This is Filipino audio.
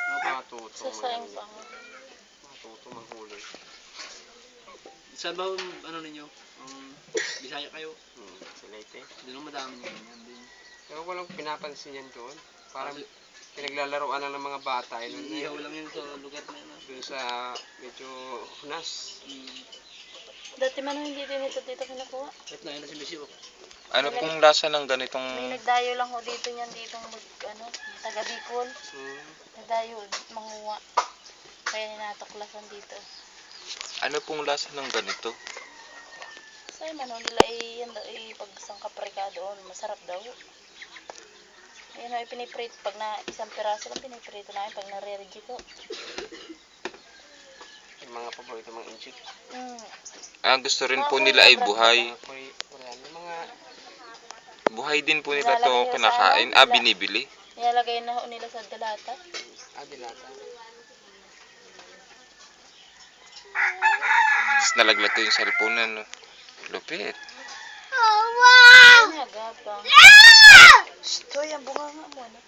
Matuto. Sa sayang pa nga. Matuto maghuli. Saan ba ano ninyo? Bisaya kayo? Sa Leyte. Doon madami nyo yan din. Pero walang pinapansin yan doon. Parang pinaglalaroan lang ng mga bata. Iihaw lang yun sa lugar na yun. Doon sa medyo hunas. Dati man hindi din ito dito kinukuha. Kahit na yun na si Missy, oh. Ano pong lasa ng ganitong... May nagdayo lang ho dito niyan ditong taga Bicol. Nagdayo, manguha. Kaya ninatuklasan dito. Ano pong lasa ng ganito? Sa'yo man nila yan daw pagsangkap reka doon. Masarap daw. Ayan o, piniprito. Pag na isang piraso lang, piniprito namin pag nare-regi ko. Yung mga paborito mga inchik. Gusto rin po nila ay buhay. Yung mga... Buhay din po nila to kinakain. Binibili. Nilalagay na ho nila sa dalata. Dilata. Tapos nalaglag ko yung cellphone na, no? Lupit. Ay, agapang. Shh, to, yan bunga nga mo, ano?